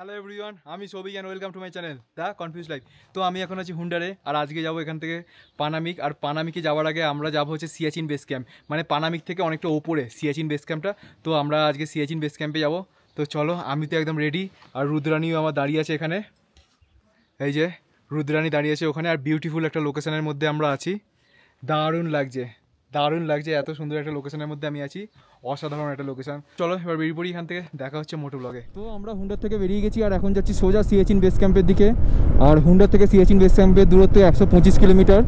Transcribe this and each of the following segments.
Hello everyone, আমি Souvik and welcome to my channel the confuse life. তো আমি এখন আছি হুন্ডারে, আর আজকে যাবো এখান থেকে পানামিক। আর পানামিকে যাওয়ার আগে আমরা যাবো হচ্ছে সিয়াচিন বেস ক্যাম্প, মানে পানামিক থেকে অনেকটা ওপরে সিয়াচিন বেস ক্যাম্পটা। তো আমরা আজকে সিয়াচিন বেস ক্যাম্পে যাবো। তো চলো, আমি তো একদম রেডি, আর রুদ্রাণীও আমার দাঁড়িয়ে আছে এখানে। এই যে রুদ্রাণী দাঁড়িয়ে আছে ওখানে, আর বিউটিফুল একটা লোকেশনের মধ্যে আমরা আছি। দারুণ লাগছে, দারুণ লাগছে, এত সুন্দর একটা লোকেশনের মধ্যে আমি আছি, অসাধারণ একটা লোকেশন। চলো এবার বেরিয়ে পড়ি এখান থেকে, দেখা হচ্ছে মোটো ব্লগে। তো আমরা হুন্ডার থেকে বেরিয়ে গেছি, আর এখন যাচ্ছি সোজা সিয়াচিন বেস ক্যাম্পের দিকে। আর হুন্ডার থেকে সিয়াচিন বেস ক্যাম্পের দূরত্ব 125 কিলোমিটার,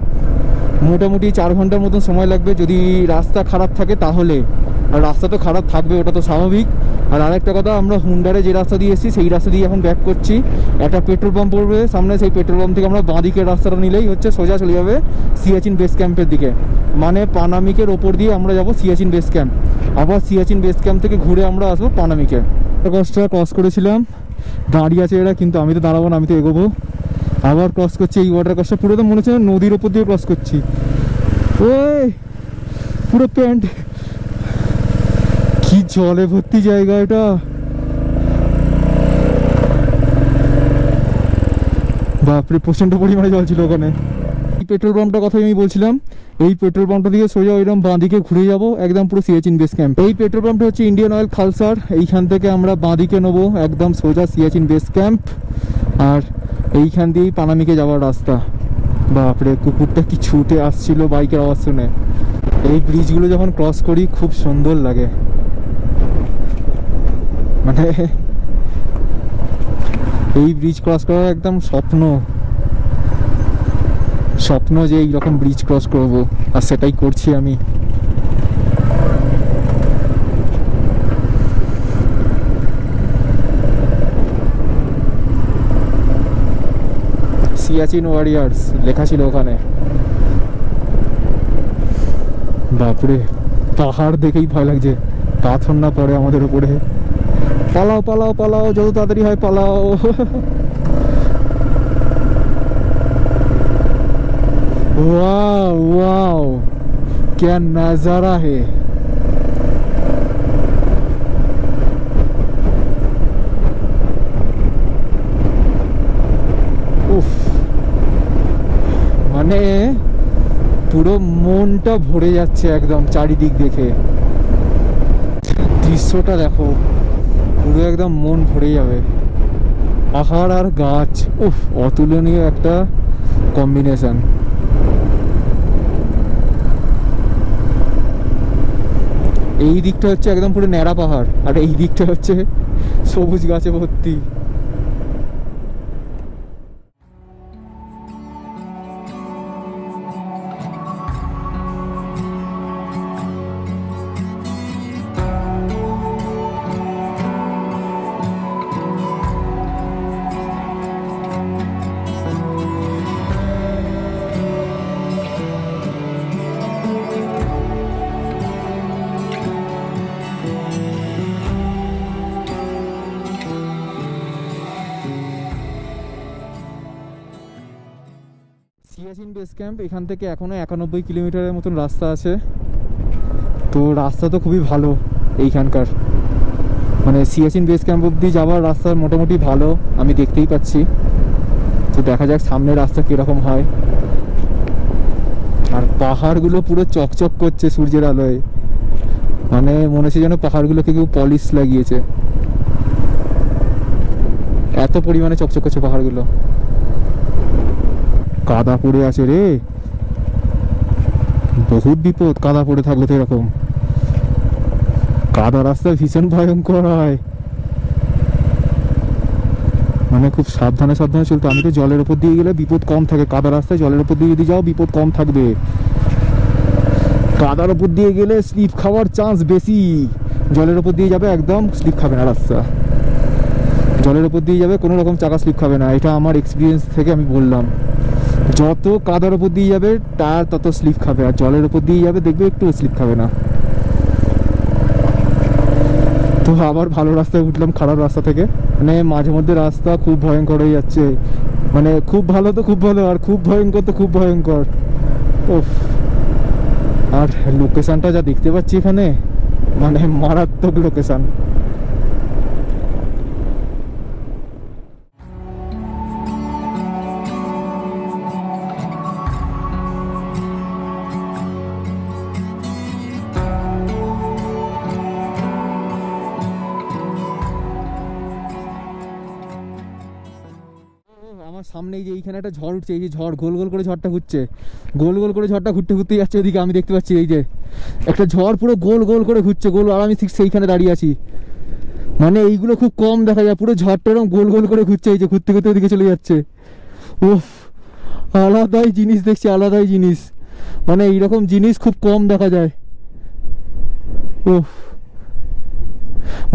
মোটামুটি 4 ঘন্টার মতন সময় লাগবে যদি রাস্তা খারাপ থাকে তাহলে। আর রাস্তা তো খারাপ থাকবে, ওটা তো স্বাভাবিক। আর আরেকটা কথা, আমরা হুন্ডারে যে রাস্তা দিয়ে এসেছি সেই রাস্তা দিয়ে এখন ব্যাক করছি। একটা পেট্রোল পাম্প পড়বে সামনে, সেই পেট্রোল পাম্প থেকে আমরা বাঁ দিকের রাস্তাটা নিলেই হচ্ছে সোজা চলে যাবে সিয়াচিন বেস ক্যাম্পের দিকে। মানে পানামিকের ওপর দিয়ে আমরা যাব সিয়াচিন বেস ক্যাম্প, আবার সিয়াচিন বেস ক্যাম্প থেকে ঘুরে আমরা আসবো পানামিকে। কষ্টটা ক্রস করেছিলাম, দাঁড়িয়ে আছে এরা, কিন্তু আমি তো দাঁড়াবো না, আমি তো এগোবো। আবার ক্রস করছি এই ওয়াটার ক্রসটা, পুরো তো মনে হচ্ছে নদীর ওপর দিয়ে ক্রস করছি। ওই পুরো প্যান্ট, কি জলে ভর্তি জায়গা এটা। বাপরে, প্রচন্ড পরিমাণে জল ছিল ওখানে। এই পেট্রোল পাম্পটার কথাই আমি বলছিলাম, এই পেট্রোল পাম্পটা দিয়ে সোজা ওইরকম বাঁ দিকে ঘুরে যাবো একদম পুরো সিয়াচিন বেস ক্যাম্প। এই পেট্রোল পাম্পটা হচ্ছে ইন্ডিয়ান অয়েল খালসার, এইখান থেকে আমরা বাঁ দিকে নেবো একদম সোজা সিয়াচিন বেস ক্যাম্প। আর এইখান দিয়েই পানামিকে যাওয়ার রাস্তা। বাপরে, কুকুরটা কি ছুটে আসছিল বাইকের আওয়াজ শুনে। এই ব্রিজগুলো যখন ক্রস করি খুব সুন্দর লাগে, মানে এই ব্রিজ ক্রস করার একদম স্বপ্ন, স্বপ্ন যে এইরকম ব্রিজ ক্রস করব, আর সেটাই করছি আমি। সিয়াচিন ওয়ারিয়ার্স লেখা ছিল ওখানে। বাপরে, পাহাড় দেখেই ভয় লাগছে, পাথর না পড়ে আমাদের উপরে। পালাও পালাও পালাও, যত তাড়াতাড়ি হয় পালাও। वाओ वाओ, क्या नजारा है। উফ, মানে পুরো মনটা ভরে যাচ্ছে একদম চারিদিক দেখে। দৃশ্যটা দেখো, পুরো একদম মন ভরে যাবে। পাহাড় আর গাছ, উফ, অতুলনীয় একটা কম্বিনেশন। এই দিকটা হচ্ছে একদম পুরো ন্যাড়া পাহাড়, আর এই দিকটা হচ্ছে সবুজ গাছে ভর্তি। সিয়াচিন বেস ক্যাম্প এখান থেকে এখনো 91 কিলোমিটারের মতন রাস্তা আছে। তো রাস্তা তো খুবই ভালো এইখানকার, মানে সিয়াচিন বেস ক্যাম্প অবধি যাওয়ার রাস্তা মোটামুটি ভালো, আমি দেখতেই পাচ্ছি। তো দেখা যাক সামনের রাস্তা কীরকম হয়। আর পাহাড়গুলো পুরো চকচক করছে সূর্যের আলোয়, মানে মনে হচ্ছে যেন পাহাড়গুলোকে কেউ পলিশ লাগিয়েছে, এত পরিমাণে চকচক করছে পাহাড়গুলো। কাদা পড়ে আছে রে, বহুত বিপদ কাদা পড়ে থাকলে তো। এরকম কাদা রাস্তা ভীষণ ভয়ঙ্কর হয়, মানে খুব সাবধানে সাবধানে চলতে। আমি তো জলের উপর দিয়ে গেলে বিপদ কম থাকে, কাদা রাস্তায় জলের উপর দিয়ে যদি যাও বিপদ কম থাকবে। কাদার উপর দিয়ে গেলে স্লিপ খাওয়ার চান্স বেশি, জলের উপর দিয়ে যাবে একদম স্লিপ খাবে না রাস্তা। জলের উপর দিয়ে যাবে কোনো রকম চাকা স্লিপ খাবে না, এটা আমার এক্সপিরিয়েন্স থেকে আমি বললাম। যত কাদার উপর দিয়ে যাবে টায়ার তত স্লিপ খাবে, আর জলের উপর দিয়ে যাবে দেখবে একটু স্লিপ খাবে না। তো আবার ভালো রাস্তায় উঠলাম খারাপ রাস্তা থেকে, মানে মাঝে মধ্যে রাস্তা খুব ভয়ঙ্কর হয়ে যাচ্ছে, মানে খুব ভালো তো খুব ভালো, আর খুব ভয়ঙ্কর তো খুব ভয়ঙ্কর। ওফ, আর লোকেশনটা যা দেখতে পাচ্ছি এখানে, মানে মারাত্মক লোকেশন। এই যে এইখানে একটা ঝড় উঠছে, এই যে ঝড় গোল গোল করে ঝড়টা ঘুরছে, গোল গোল করে ঝড়টা ঘুরতে ঘুরতে যাচ্ছে ওদিকে। আমি দেখতে পাচ্ছি এই যে একটা ঝড় পুরো গোল গোল করে ঘুরছে, গোল। আর আমি ঠিক সেইখানে দাঁড়িয়ে আছি। মানে এইগুলো খুব কম দেখা যায়, পুরো ঝড়টা এরকম গোল গোল করে ঘুরছে, এই যে ঘুরতে ঘুরতে ওদিকে চলে যাচ্ছে। উফ, আলাদাই জিনিস দেখছি, আলাদাই জিনিস। মানে এইরকম জিনিস খুব কম দেখা যায়। উফ,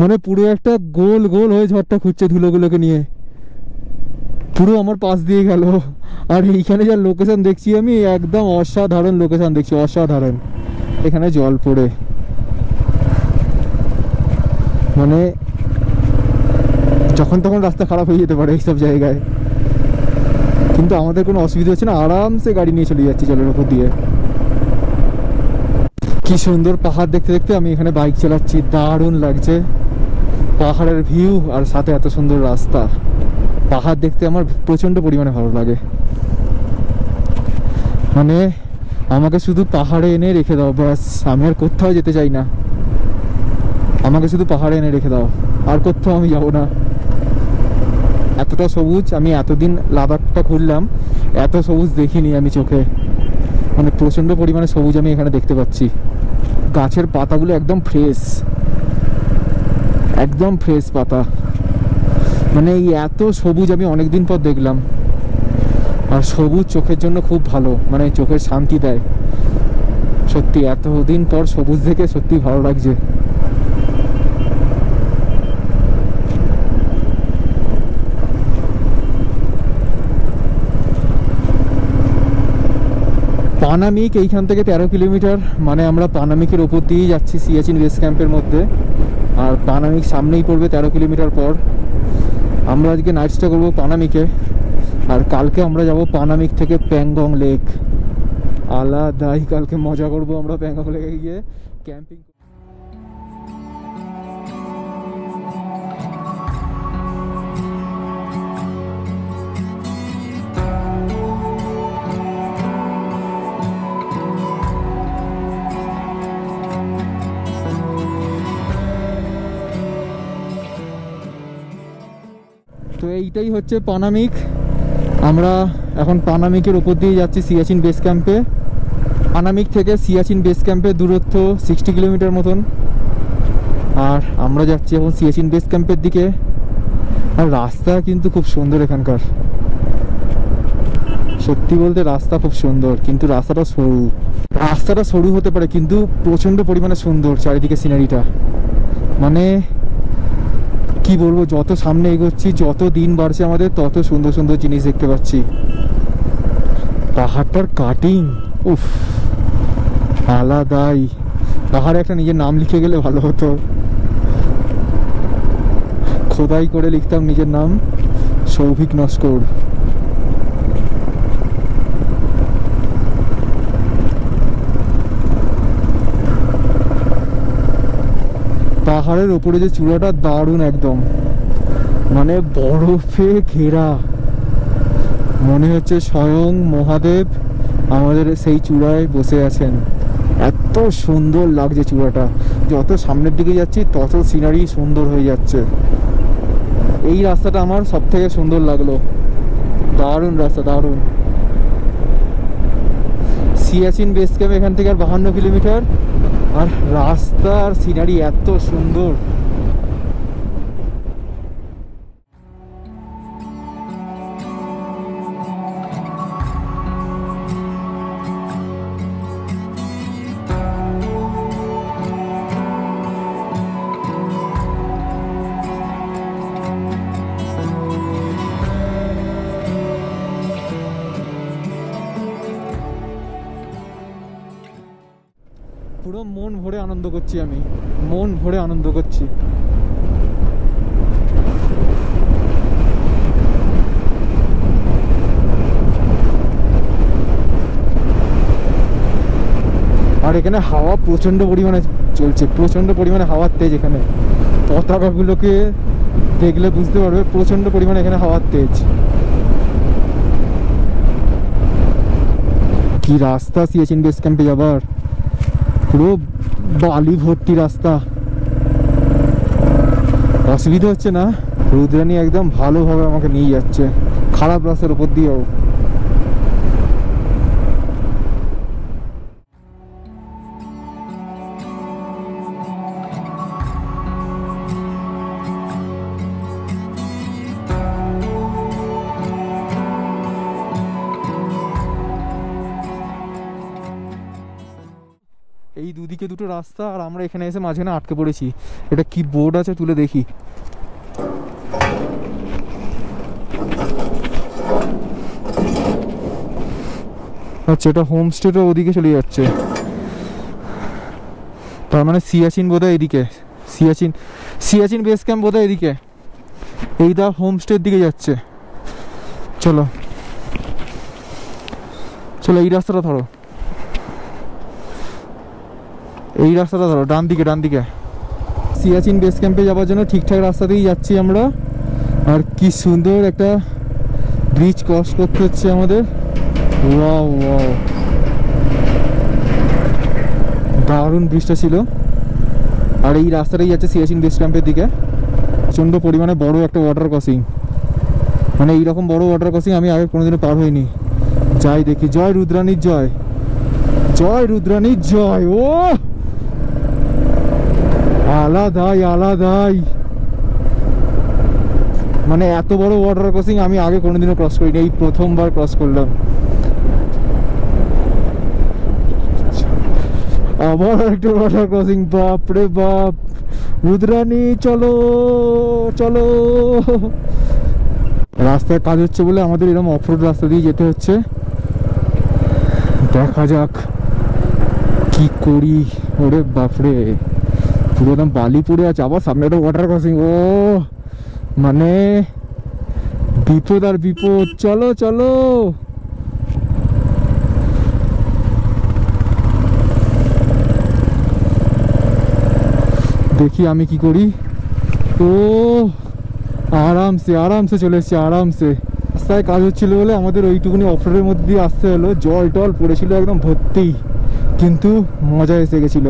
মানে পুরো একটা গোল গোল হয়ে ঝড়টা ঘুরছে ধুলোগুলোকে নিয়ে, পুরো আমার পাশ দিয়ে গেল। আর এইখানে যা লোকেশন দেখছি আমি, একদম অসাধারণ লোকেশন দেখছি, অসাধারণ। এখানে জল পড়ে, মানে যখন তখন রাস্তা খারাপ হয়ে যেতে পারে এইসব জায়গায়, কিন্তু আমাদের কোনো অসুবিধা হচ্ছে না, আরামসে গাড়ি নিয়ে চলে যাচ্ছি জলের উপর দিয়ে। কি সুন্দর পাহাড় দেখতে দেখতে আমি এখানে বাইক চালাচ্ছি, দারুণ লাগছে। পাহাড়ের ভিউ আর সাথে এত সুন্দর রাস্তা। পাহাড় দেখতে আমার প্রচণ্ড পরিমাণে ভালো লাগে। মানে আমাকে শুধু পাহাড়ে এনে রেখে দাও, ব্যাস। আমি আর কোথাও যেতে চাই না, আমাকে শুধু পাহাড়ে এনে রেখে দাও, আর কোথাও আমি যাব না। এতটা সবুজ আমি এতদিন লাদাখটা ঘুরলাম, এত সবুজ দেখিনি আমি চোখে। মানে প্রচণ্ড পরিমাণে সবুজ আমি এখানে দেখতে পাচ্ছি। গাছের পাতাগুলো একদম ফ্রেশ, একদম ফ্রেশ পাতা। মানে এই এত সবুজ আমি অনেকদিন পর দেখলাম। আর সবুজ চোখের জন্য খুব ভালো, মানে চোখের শান্তি দেয়। সত্যি এতদিন পর সবুজ দেখে সত্যি ভালো লাগছে। পানামিক এইখান থেকে 13 কিলোমিটার, মানে আমরা পানামিকের ওপর দিয়েই যাচ্ছি সিয়াচিন বেস ক্যাম্পের মধ্যে। আর পানামিক সামনেই পড়বে 13 কিলোমিটার পর। আমরা আজকে নাইট স্টে করবো পানামিকে, আর কালকে আমরা যাব পানামিক থেকে প্যাংগং লেক। আলাদাই কালকে মজা করব আমরা প্যাংগং লেকে গিয়ে ক্যাম্পিং। তো এইটাই হচ্ছে পানামিক। আমরা এখন পানামিকের উপর দিয়ে যাচ্ছি সিয়াচিন বেস ক্যাম্পে। পানামিক থেকে সিয়াচিন বেস ক্যাম্পের দূরত্ব 60 কিলোমিটার মতন। আর আমরা যাচ্ছি এখন সিয়াচিন বেস ক্যাম্পের দিকে। আর রাস্তা কিন্তু খুব সুন্দর এখানকার, সত্যি বলতে রাস্তা খুব সুন্দর, কিন্তু রাস্তাটা সরু। রাস্তাটা সরু হতে পারে কিন্তু প্রচণ্ড পরিমাণে সুন্দর চারিদিকে সিনারিটা। মানে কি বলবো, যত সামনে এগোচ্ছি, যত দিন বাড়ছে আমাদের, তত সুন্দর সুন্দর জিনিস দেখতে পাচ্ছি। পাহাড়টার কাটিং, উফ, আলাদাই। পাহাড়ে একটা নিজের নাম লিখে গেলে ভালো হতো, খোদাই করে লিখতাম নিজের নাম, সৌভিক নস্কর। পাহাড়ের উপরে যে চূড়াটা দারুণ একদম, মানে বরফে ঘেরা। মনে হচ্ছে স্বয়ং মহাদেব আমাদের সেই চূড়ায় বসে আছেন। এত সুন্দর লাগছে চূড়াটা। যত সামনের দিকে যাচ্ছি তত সিনারি সুন্দর হয়ে যাচ্ছে। এই রাস্তাটা আমার সব থেকে সুন্দর লাগলো, দারুণ রাস্তা, দারুণ। সিয়াচিন বেস ক্যাম্প এখান থেকে আর 52 কিলোমিটার। আর রাস্তা আর সিনারি এত সুন্দর। পুরো মন ভরে আনন্দ করছি আমি, মন ভরে আনন্দ করছি। আর এখানে হাওয়া প্রচন্ড পরিমাণে চলছে, প্রচন্ড পরিমাণে হাওয়ার তেজ। এখানে পতাকাগুলোকে দেখলে বুঝতে পারবে প্রচন্ড পরিমাণে এখানে হাওয়ার তেজ। কি রাস্তা সিয়াচিন বেস ক্যাম্পে যাবার, পুরো বালি ভর্তি রাস্তা। অসুবিধা হচ্ছে না, রুদ্রানী একদম ভালোভাবে আমাকে নিয়ে যাচ্ছে। খারাপ রাস্তার উপর দিয়েও। এই দুদিকে দুটো রাস্তা, আর আমরা এখানে এসে মাঝখানে আটকে পড়েছি। এটা কি বোর্ড আছে তুলে দেখি। আচ্ছা, এটা হোমস্টেটা ওদিকে চলে যাচ্ছে, তার মানে সিয়াচিন বোধহয় এদিকে। সিয়াচিন বেস ক্যাম্প বোধহয় এদিকে, এই দা হোমস্টের দিকে যাচ্ছে। চলো চলো, এই রাস্তাটা ধরো, এই রাস্তাটা ধরো, ডান দিকে। সিয়াচিন বেস ক্যাম্পে যাওয়ার জন্য ঠিকঠাক রাস্তাতেই যাচ্ছি আমরা। আর কি সুন্দর একটা ব্রিজ ক্রস করতে হচ্ছে আমাদের। ওয়াও ওয়াও, দারুণ ব্রিজটা ছিল। আর এই রাস্তাটাই যাচ্ছে সিয়াচিন বেস ক্যাম্পের দিকে। প্রচণ্ড পরিমাণে বড় একটা ওয়াটার ক্রসিং, মানে এইরকম বড় ওয়াটার ক্রসিং আমি আগে কোনোদিনও পার হইনি। যাই দেখি। জয় রুদ্রাণীর জয়, জয় রুদ্রাণীর জয়। ও আলাদাই, মানে এত বড় ওয়াটার ক্রসিং আমি আগে কোনোদিনও ক্রস করিনি, এই প্রথমবার ক্রস করলাম। আবার একটা ওয়াটার ক্রসিং, বাপ রে বাপ। রুদ্রাণী চলো চলো। রাস্তায় কাজ হচ্ছে বলে আমাদের এরকম অফরোড রাস্তা দিয়ে যেতে হচ্ছে। দেখা যাক কি করি। ওরে বাপরে, পুরো একদম বালি পড়ে আছে। আবার সামনে একটা ওয়াটার ক্রসিং, ও মানে বিপদ আর বিপদ। চলো চলো। দেখি আমি কি করি। ও আরামসে চলে এসছি, আরামসে। রাস্তায় কাজ হচ্ছিল বলে আমাদের ওইটুকুনি অফরোডের মধ্যে দিয়ে আসতে হলো। জল টল পড়েছিল একদম ভর্তি, কিন্তু মজা এসে গেছিল।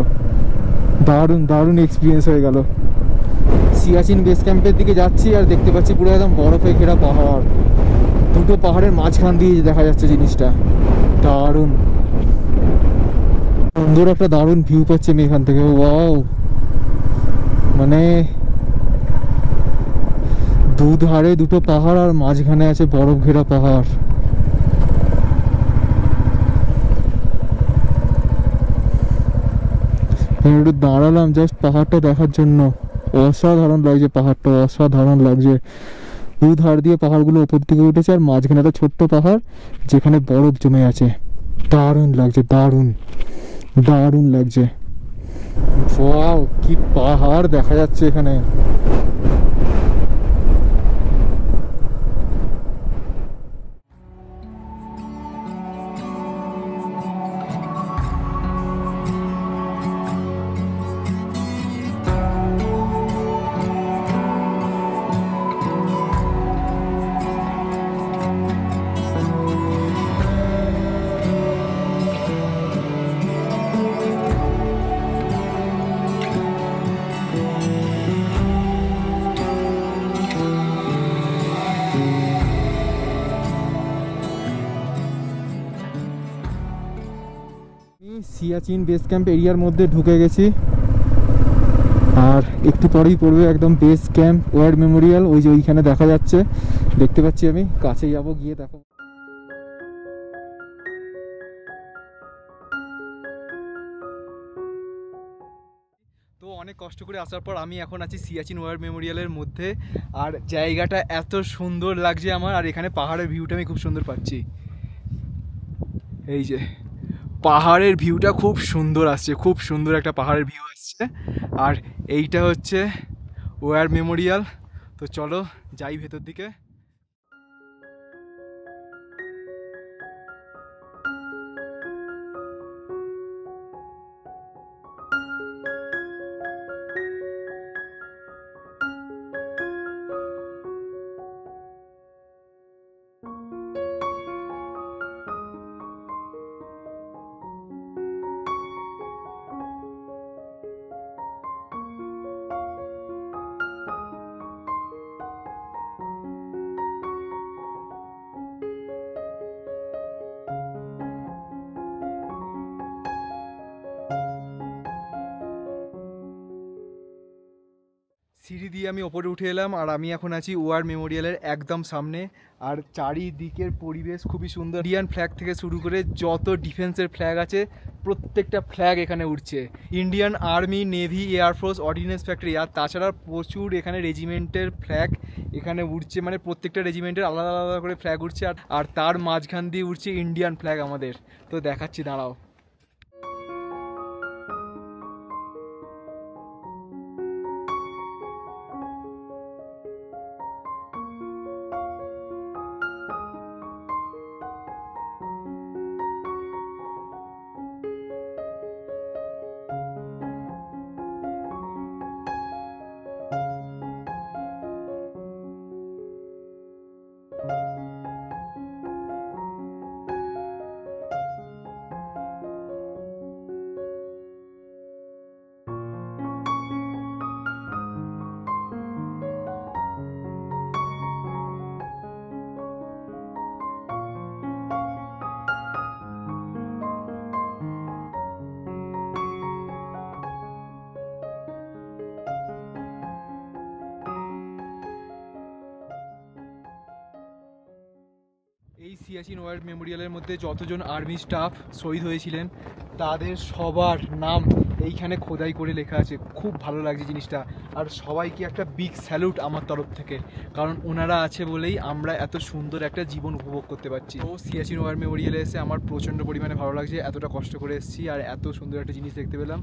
দারুণ এক্সপিরিয়েন্স হয়ে গেল। সিয়াচিন বেস ক্যাম্পের দিকে যাচ্ছি আর দেখতে পাচ্ছি পুরো একদম বরফে ঘেরা পাহাড়। দুটো পাহাড়ের মাঝখান দিয়ে দেখা যাচ্ছে জিনিসটা। দারুণ সুন্দর একটা দারুণ ভিউ পাচ্ছি আমি এখান থেকে। ওয়াও, মানে দুধারে দুটো পাহাড় আর মাঝখানে আছে বরফ ঘেরা পাহাড়। একটু দাঁড়ালাম জাস্ট পাহাড়টা দেখার জন্য। অসাধারণ লাগছে পাহাড়টা, অসাধারণ লাগছে। দুধার দিয়ে পাহাড়গুলো উপর দিকে উঠেছে, আর মাঝখানে একটা ছোট্ট পাহাড় যেখানে বরফ জমে আছে। দারুণ লাগছে, দারুণ লাগছে। ওয়াও, কি পাহাড় দেখা যাচ্ছে এখানে। সিয়াচিন বেস ক্যাম্প এরিয়ার মধ্যে ঢুকে গেছি, আর একটু পরেই পড়বে একদম বেস ক্যাম্প ওয়ার মেমোরিয়াল। ওই যে ওইখানে দেখা যাচ্ছে, দেখতে পাচ্ছি আমি। কাছে যাব, গিয়ে দেখো। তো অনেক কষ্ট করে আসার পর আমি এখন আছি সিয়াচিন ওয়ার মেমোরিয়ালের মধ্যে। আর জায়গাটা এত সুন্দর লাগছে আমার, আর এখানে পাহাড়ের ভিউটা আমি খুব সুন্দর পাচ্ছি। এই যে পাহাড়ের ভিউটা খুব সুন্দর আসছে, খুব সুন্দর একটা পাহাড়ের ভিউ আসছে। আর এইটা হচ্ছে ওয়ার মেমোরিয়াল। তো চলো যাই ভেতর দিকে। সিঁড়ি দিয়ে আমি ওপরে উঠে এলাম আর আমি এখন আছি ওয়ার মেমোরিয়ালের একদম সামনে। আর চারিদিকের পরিবেশ খুবই সুন্দর। ইন্ডিয়ান ফ্ল্যাগ থেকে শুরু করে যত ডিফেন্সের ফ্ল্যাগ আছে প্রত্যেকটা ফ্ল্যাগ এখানে উঠছে। Indian army, navy, air force, ordnance factory, আর তাছাড়া প্রচুর এখানে রেজিমেন্টের ফ্ল্যাগ এখানে উঠছে। মানে প্রত্যেকটা রেজিমেন্টের আলাদা আলাদা করে ফ্ল্যাগ উঠছে আর তার মাঝখান দিয়ে উঠছে ইন্ডিয়ান ফ্ল্যাগ আমাদের। তো দেখাচ্ছি, দাঁড়াও। এই সিয়াচিন ওয়ার মেমোরিয়ালের মধ্যে যতজন আর্মি স্টাফ শহীদ হয়েছিলেন তাদের সবার নাম এইখানে খোদাই করে লেখা আছে। খুব ভালো লাগছে জিনিসটা। আর সবাইকে একটা বিগ স্যালুট আমার তরফ থেকে, কারণ ওনারা আছে বলেই আমরা এত সুন্দর একটা জীবন উপভোগ করতে পারছি। তো সিয়াচিন ওয়ার মেমোরিয়ালে এসে আমার প্রচণ্ড পরিমাণে ভালো লাগছে। এতটা কষ্ট করে এসেছি আর এত সুন্দর একটা জিনিস দেখতে পেলাম,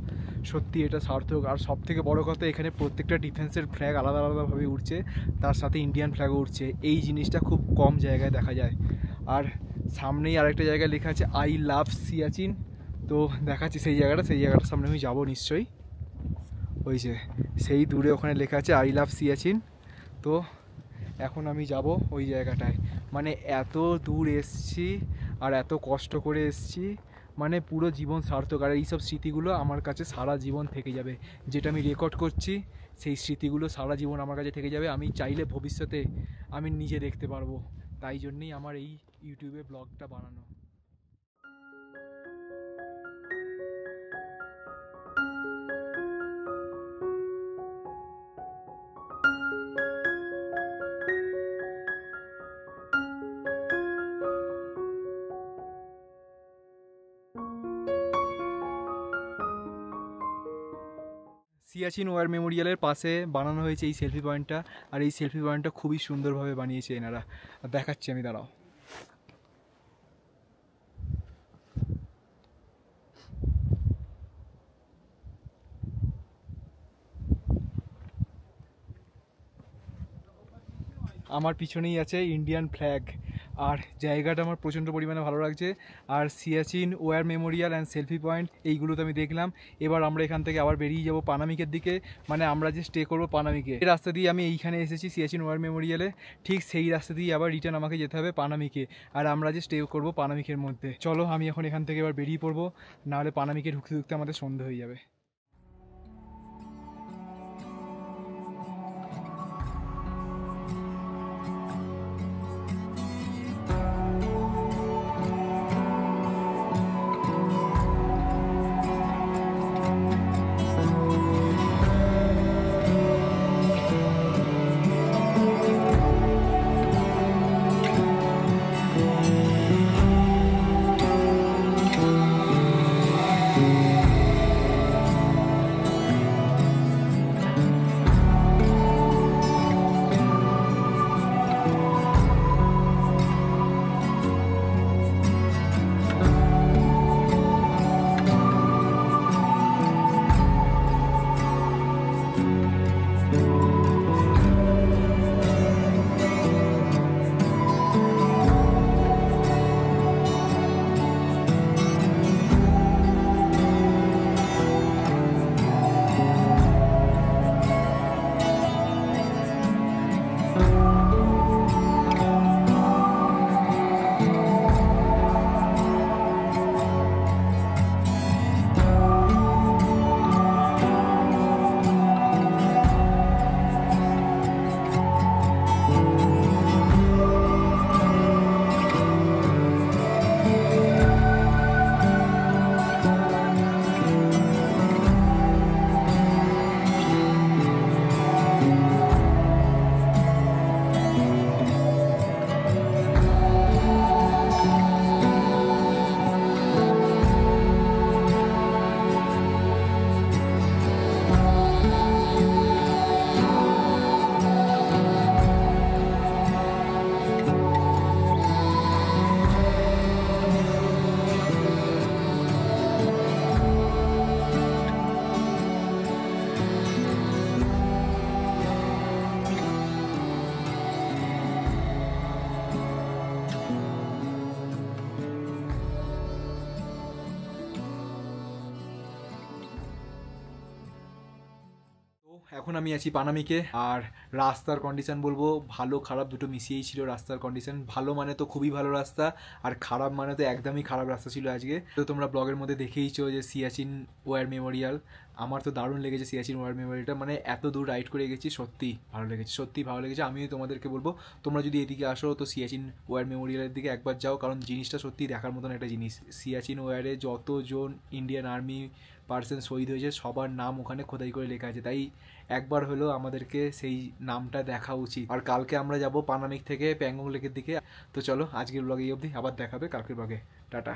সত্যি এটা সার্থক। আর সব থেকে বড় কথা, এখানে প্রত্যেকটা ডিফেন্সের ফ্ল্যাগ আলাদা আলাদাভাবে উঠছে, তার সাথে ইন্ডিয়ান ফ্ল্যাগও উঠছে। এই জিনিসটা খুব কম জায়গায় দেখা যায়। আর সামনেই আরেকটা জায়গায় লেখা আছে আই লাভ সিয়াচিন। তো দেখাচ্ছি সেই জায়গাটার সামনে আমি যাবো নিশ্চয়ই। ওই যে সেই দূরে ওখানে লেখা আছে আই লাভ সিয়াচিন। তো এখন আমি যাব ওই জায়গাটায়। মানে এত দূর এসছি আর এত কষ্ট করে এসছি, মানে পুরো জীবন সার্থক। আর এইসব স্মৃতিগুলো আমার কাছে সারা জীবন থেকে যাবে। যেটা আমি রেকর্ড করছি সেই স্মৃতিগুলো সারা জীবন আমার কাছে থেকে যাবে। আমি চাইলে ভবিষ্যতে আমি নিজে দেখতে পারবো। তাই জন্যই আমার এই ইউটিউবে ব্লগটা বানানো। সিয়াচিন ওয়ার মেমোরিয়ালের পাশে বানানো হয়েছে এই সেলফি পয়েন্টটা। আর এই সেলফি পয়েন্টটা খুবই সুন্দরভাবে বানিয়েছে এনারা। দেখাচ্ছি আমি, দাঁড়াও। আমার পিছনেই আছে ইন্ডিয়ান ফ্ল্যাগ। আর জায়গাটা আমার প্রচণ্ড পরিমাণে ভালো লাগছে। আর Siachen war memorial and selfie point এইগুলো তো আমি দেখলাম। এবার আমরা এখান থেকে আবার বেরিয়ে যাব পানামিকের দিকে। মানে আমরা যে স্টে করবো পানামিকে, এই রাস্তা দিয়ে আমি এইখানে এসেছি সিয়াচিন ওয়ার মেমোরিয়ালে, ঠিক সেই রাস্তা দিয়ে আবার রিটার্ন আমাকে যেতে হবে পানামিকে। আর আমরা যে স্টে করবো পানামিকের মধ্যে। চলো আমি এখন এখান থেকে এবার বেরিয়ে পড়বো, নাহলে পানামিকে ঢুকতে ঢুকতে আমাদের সন্ধ্যা হয়ে যাবে। এখন আমি আছি পানামিকে, আর রাস্তার কন্ডিশন বলবো ভালো খারাপ দুটো মিশিয়েই ছিল রাস্তার কন্ডিশন। ভালো মানে তো খুবই ভালো রাস্তা, আর খারাপ মানে তো একদমই খারাপ রাস্তা ছিল আজকে। তো তোমরা ব্লগের মধ্যে দেখেইছো যে সিয়াচিন ওয়ার মেমোরিয়াল, আমার তো দারুণ লেগেছে সিয়াচিন ওয়ার মেমোরিয়ালটা। মানে এত দূর রাইড করে গেছি, সত্যি ভালো লেগেছে, সত্যি ভালো লেগেছে। আমিও তোমাদেরকে বলবো তোমরা যদি এদিকে আসো তো সিয়াচিন ওয়ার মেমোরিয়ালের দিকে একবার যাও, কারণ জিনিসটা সত্যি দেখার মতন একটা জিনিস। সিয়াচিন ওয়ারে যতজন ইন্ডিয়ান আর্মি পার্সন শহীদ হয়েছে সবার নাম ওখানে খোদাই করে লেখা আছে, তাই একবার হলেও আমাদেরকে সেই নামটা দেখা উচিত। আর কালকে আমরা যাব পানামিক থেকে প্যাংগং লেকের দিকে। তো চলো আজকের ব্লগে এই অবধি, আবার দেখাবে কালকের ব্লগে। টাটা।